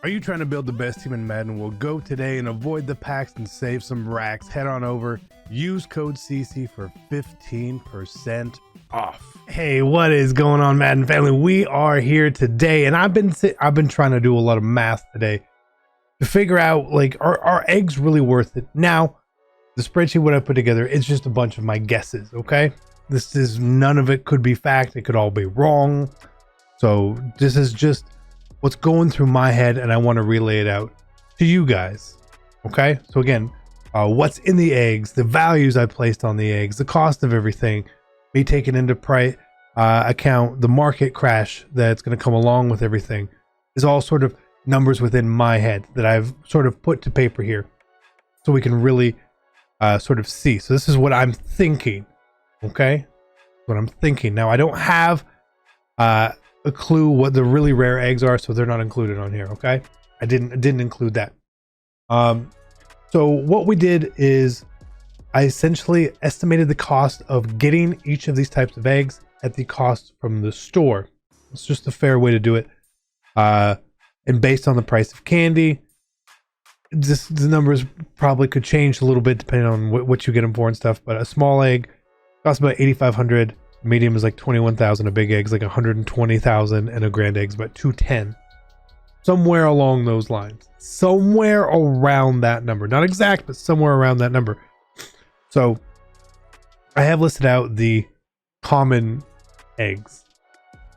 Are you trying to build the best team in Madden? Well, go today and avoid the packs and save some racks. Head on over, use code CC for 15% off. Hey, what is going on, Madden family? We are here today, and I've been trying to do a lot of math today to figure out, like, are eggs really worth it? Now, the spreadsheet what I put together is just a bunch of my guesses, okay? This is, none of it could be fact. It could all be wrong. So this is just what's going through my head, and I want to relay it out to you guys. Okay, so again, what's in the eggs, the values I placed on the eggs, the cost of everything, me taking into account the market crash that's going to come along with everything, is all sort of numbers within my head that I've sort of put to paper here, so we can really sort of see. So this is what I'm thinking. Okay, what I'm thinking. Now I don't have a clue what the really rare eggs are, so they're not included on here. Okay, I didn't include that. So what we did is I essentially estimated the cost of getting each of these types of eggs at the cost from the store. It's just a fair way to do it, and based on the price of candy, the numbers probably could change a little bit depending on what you get them for and stuff. But a small egg costs about 8,500. Medium is like 21,000. A big egg's like 120,000, and a grand egg's about 210. Somewhere along those lines. Somewhere around that number. Not exact, but somewhere around that number. So I have listed out the common eggs,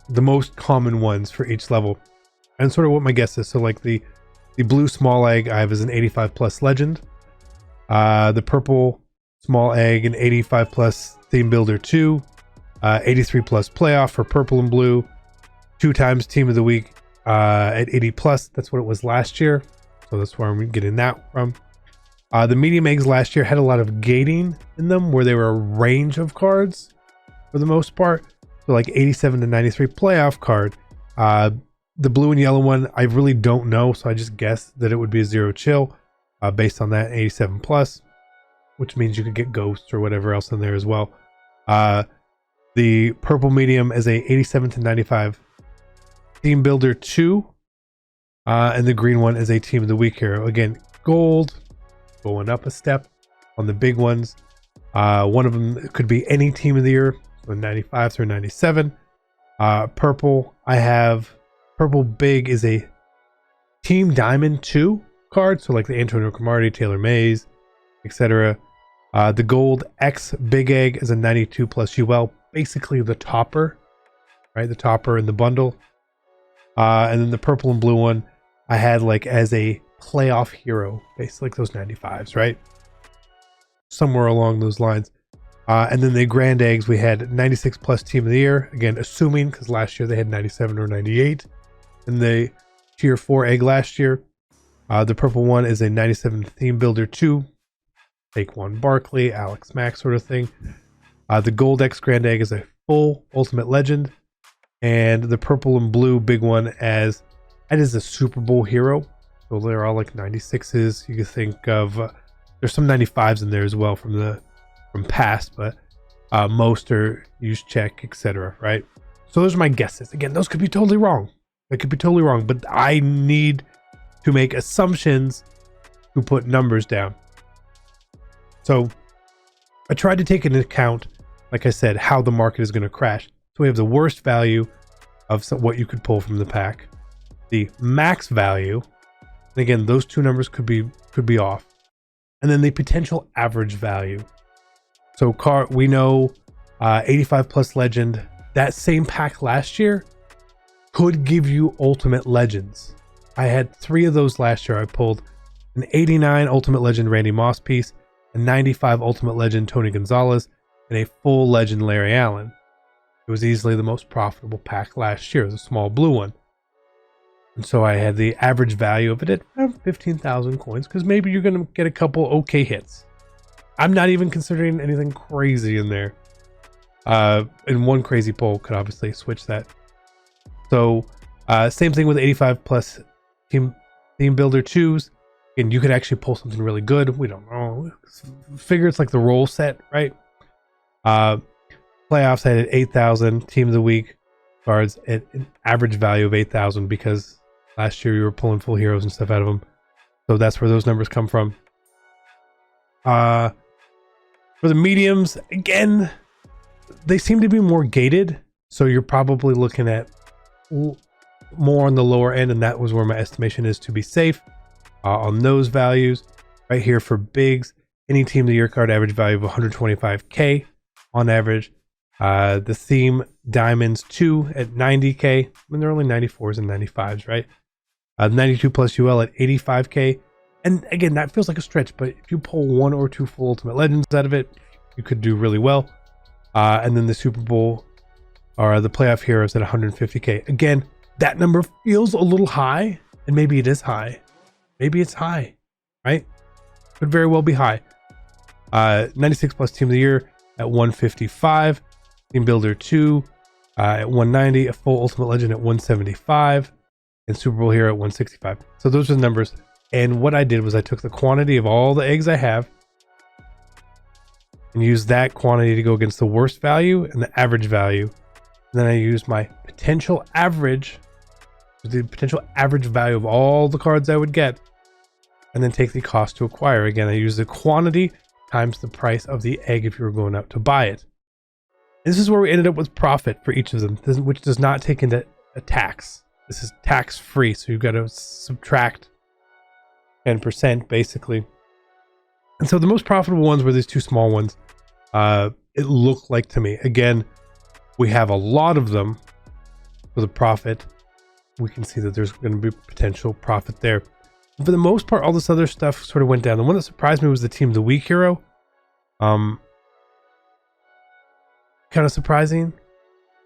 the most common ones for each level, and sort of what my guess is. So like the blue small egg I have is an 85 plus legend. The purple small egg, an 85 plus theme builder 2. 83 plus playoff for purple and blue, 2 times team of the week at 80 plus. That's what it was last year, so that's where I'm getting that from. The medium eggs last year had a lot of gating in them, where they were a range of cards for the most part. So like 87 to 93 playoff card. The blue and yellow one I really don't know, so I just guessed that it would be a 0 chill based on that 87 plus, which means you could get ghosts or whatever else in there as well. The purple medium is a 87 to 95 team builder 2, and the green one is a team of the week hero. Again, gold going up a step on the big ones. One of them could be any team of the year, so 95 through 97. Purple, I have purple big is a team diamond 2 card, so like the Antonio Cromartie, Taylor Mays, etc. The gold X big egg is a 92 plus UL, basically the topper, right? The topper in the bundle. And then the purple and blue one I had like as a playoff hero, basically like those 95s, right? Somewhere along those lines. And then the grand eggs, we had 96 plus team of the year, again assuming, because last year they had 97 or 98. And the tier 4 egg last year, the purple one is a 97 theme builder 2, Saquon Barkley, Alex Mack sort of thing. The gold X grand egg is a full ultimate legend, and the purple and blue big one as that is a Super Bowl hero. So they're all like 96s. You can think of there's some 95s in there as well from past, but most are use check, etc. Right? So those are my guesses. Again, those could be totally wrong. They could be totally wrong, but I need to make assumptions to put numbers down. So I tried to take into account, like I said, how the market is going to crash. So we have the worst value of what you could pull from the pack, the max value, and again, those two numbers could be off, and then the potential average value. So we know 85 plus legend, that same pack last year could give you ultimate legends. I had 3 of those last year. I pulled an 89 ultimate legend Randy Moss piece, a 95 ultimate legend Tony Gonzalez, and a full legend Larry Allen. It was easily the most profitable pack last year. It was a small blue one. And so I had the average value of it at 15,000 coins, because maybe you're going to get a couple okay hits. I'm not even considering anything crazy in there. And one crazy pull could obviously switch that. So same thing with 85 plus theme builder 2s. And you could actually pull something really good. We don't know. Figure it's like the roll set, right? Playoffs had at 8,000. Team of the week cards at an average value of 8,000, because Last year, you were pulling full heroes and stuff out of them. So that's where those numbers come from. For the mediums, again, they seem to be more gated. So you're probably looking at more on the lower end. And that was where my estimation is to be safe on those values. Right here for bigs, any team of the year card average value of 125K on average. The theme diamonds 2 at 90K. I mean, they're only 94s and 95s, right? 92 plus UL at 85K. And again, that feels like a stretch, but if you pull 1 or 2 full Ultimate Legends out of it, you could do really well. And then the Super Bowl or the playoff heroes at 150K. Again, that number feels a little high, and maybe it is high. Maybe it's high, right? Could very well be high. 96 plus team of the year at 155. Team Builder 2 at 190. A full Ultimate Legend at 175. And Super Bowl hero at 165. So those are the numbers. And what I did was I took the quantity of all the eggs I have and used that quantity to go against the worst value and the average value. And then I used my potential average, the potential average value of all the cards I would get, and then take the cost to acquire. Again, I use the quantity times the price of the egg if you were going out to buy it. This is where we ended up with profit for each of them, which does not take into a tax. This is tax free, so you've got to subtract 10% basically. And so the most profitable ones were these 2 small ones. It looked like to me. Again, we have a lot of them for the profit. We can see that there's going to be potential profit there. For the most part, all this other stuff sort of went down. The one that surprised me was the Team of the Week hero. Kind of surprising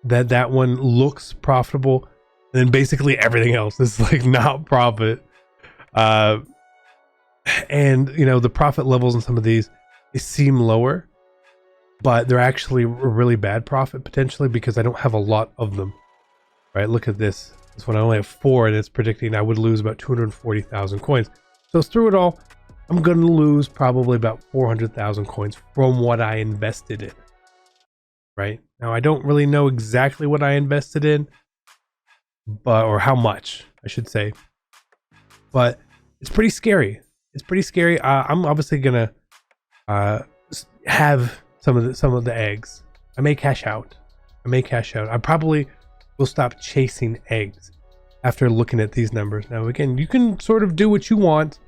that one looks profitable, and then basically everything else is like not profit. And you know, the profit levels in some of these, they seem lower, but they're actually a really bad profit potentially because I don't have a lot of them. Right? Look at this. This one I only have 4, and it's predicting I would lose about 240,000 coins. So through it all, I'm going to lose probably about 400,000 coins from what I invested in. Right? Now, I don't really know exactly what I invested in, or how much, I should say. But it's pretty scary. It's pretty scary. I'm obviously going to have some of the eggs. I may cash out. I probably will stop chasing eggs after looking at these numbers. Now, again, you can sort of do what you want,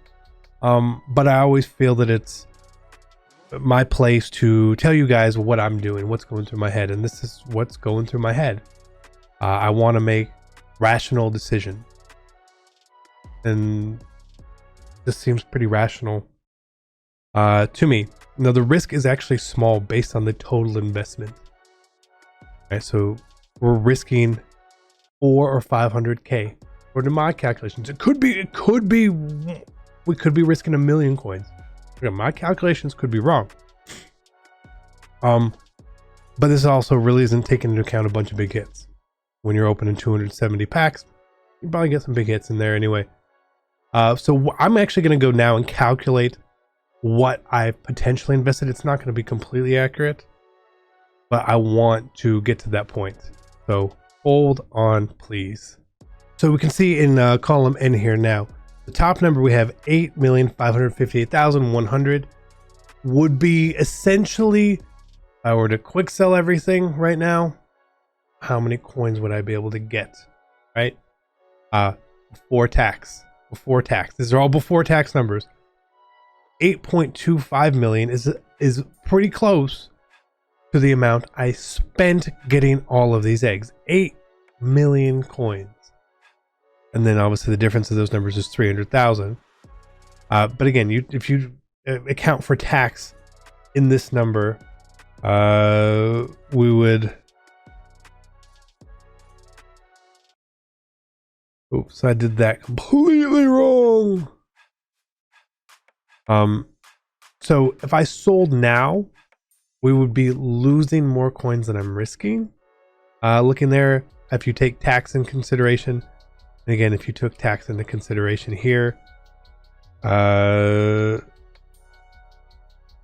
but I always feel that it's my place to tell you guys what I'm doing, what's going through my head, and this is what's going through my head. I want to make rational decisions, and this seems pretty rational to me. Now, the risk is actually small based on the total investment. Okay, so we're risking 400 or 500K. According to my calculations, we could be risking 1 million coins. Okay, my calculations could be wrong. But this also really isn't taking into account a bunch of big hits. When you're opening 270 packs, you probably get some big hits in there anyway. So I'm actually going to go now and calculate what I potentially invested. It's not going to be completely accurate, but I want to get to that point. So hold on, please. So we can see in column N here now, the top number we have 8,558,100 would be essentially, if I were to quick sell everything right now, how many coins would I be able to get, right? Before tax. These are all before tax numbers. 8.25 million is pretty close to the amount I spent getting all of these eggs. 8 million coins. And then obviously the difference of those numbers is 300,000. But again, if you account for tax in this number, we would... Oops, I did that completely wrong. So if I sold now, we would be losing more coins than I'm risking. Looking there, if you take tax in consideration, and again, if you took tax into consideration here, I'm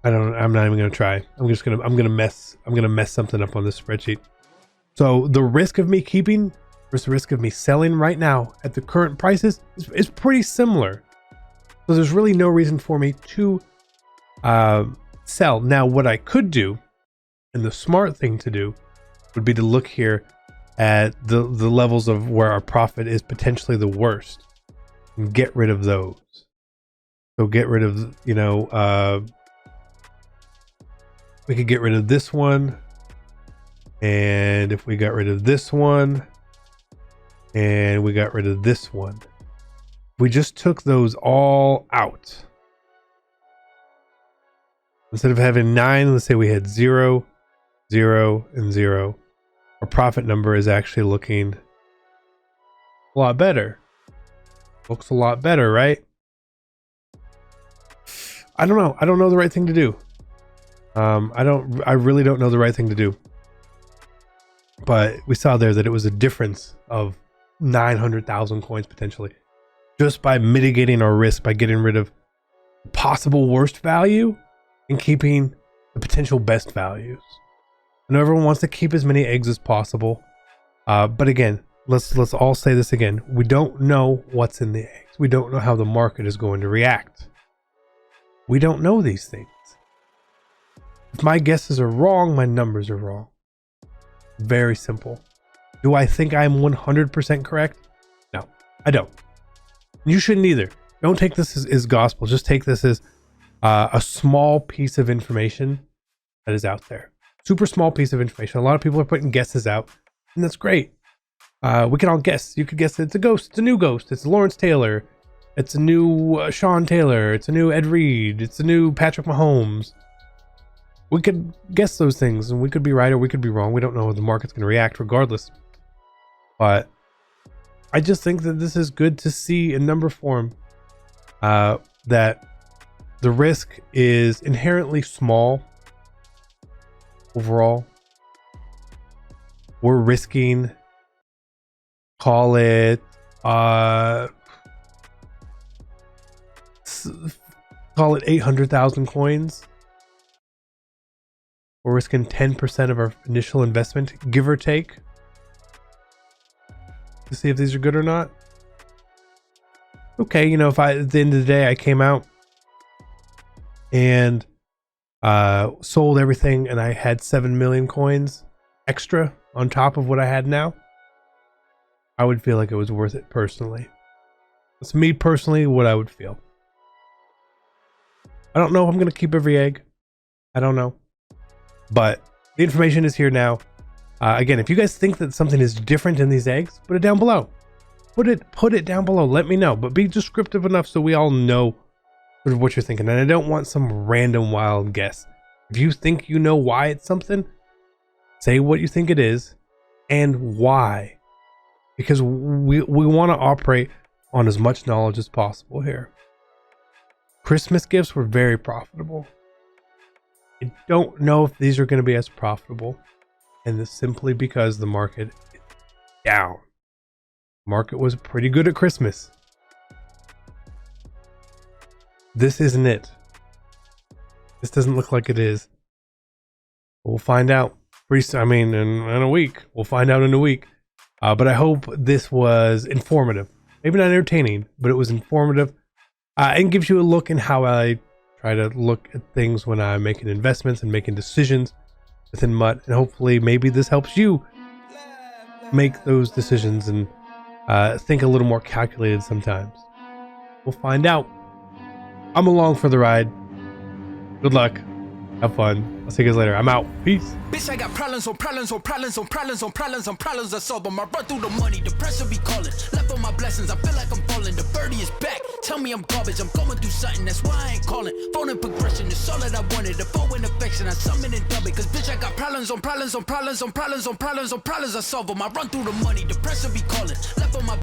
not even gonna try. I'm gonna mess something up on this spreadsheet. So the risk of me keeping versus the risk of me selling right now at the current prices is pretty similar. So there's really no reason for me to sell. Now, what I could do, and the smart thing to do, would be to look here at the levels of where our profit is potentially the worst and get rid of those. So get rid of, you know, we could get rid of this one. And if we got rid of this one and we got rid of this one, we just took those all out. Instead of having 9, let's say we had 0, 0, and 0. Our profit number is actually looking a lot better. Looks a lot better, right? I don't know. I don't know the right thing to do. I really don't know the right thing to do. But we saw there that it was a difference of 900,000 coins potentially, just by mitigating our risk, by getting rid of possible worst value and keeping the potential best values. I know everyone wants to keep as many eggs as possible, but again, let's all say this again: we don't know what's in the eggs. We don't know how the market is going to react. We don't know these things. If my guesses are wrong, my numbers are wrong. Very simple. Do I think I'm 100% correct? No, I don't. You shouldn't either. Don't take this as gospel. Just take this as a small piece of information that is out there. Super small piece of information. A lot of people are putting guesses out, and that's great. We can all guess. You could guess it's a ghost. It's a new ghost. It's Lawrence Taylor. It's a new Sean Taylor. It's a new Ed Reed. It's a new Patrick Mahomes. We could guess those things, and we could be right or we could be wrong. We don't know how the market's going to react regardless. But I just think that this is good to see in number form, that the risk is inherently small overall. We're risking, call it 800,000 coins. We're risking 10% of our initial investment, give or take, to see if these are good or not. Okay, you know, if at the end of the day I came out and sold everything and I had 7 million coins extra on top of what I had now, I would feel like it was worth it personally. That's me personally, what I would feel. I don't know if I'm going to keep every egg. I don't know. But the information is here now. Again, if you guys think that something is different in these eggs, put it down below. Put it down below. Let me know. But be descriptive enough so we all know sort of what you're thinking. And I don't want some random wild guess. If you think you know why it's something, say what you think it is and why. Because we want to operate on as much knowledge as possible here. Christmas gifts were very profitable. I don't know if these are going to be as profitable, and this simply because the market is down. The market was pretty good at Christmas. This isn't it. This doesn't look like it is. We'll find out in a week. We'll find out in a week. But I hope this was informative. Maybe not entertaining, but it was informative, and gives you a look in how I try to look at things when I'm making investments and making decisions within MUT. And hopefully maybe this helps you make those decisions and think a little more calculated sometimes. We'll find out. I'm along for the ride. Good luck. Have fun. I'll see you guys later. I'm out. Peace. Bitch, I got problems on problems on problems on problems on problems on problems. I solve them. I run through the money. The pressure be calling. Left on my blessings. I feel like I'm falling. The birdie is back. Tell me I'm garbage. I'm going through something. That's why I ain't calling. Phone and progression is all that I wanted. The phone and affection. I summon and dub it. Cause bitch, I got problems on problems on problems on problems on problems on problems. I solve them. I run through the money. The pressure be calling. Left on my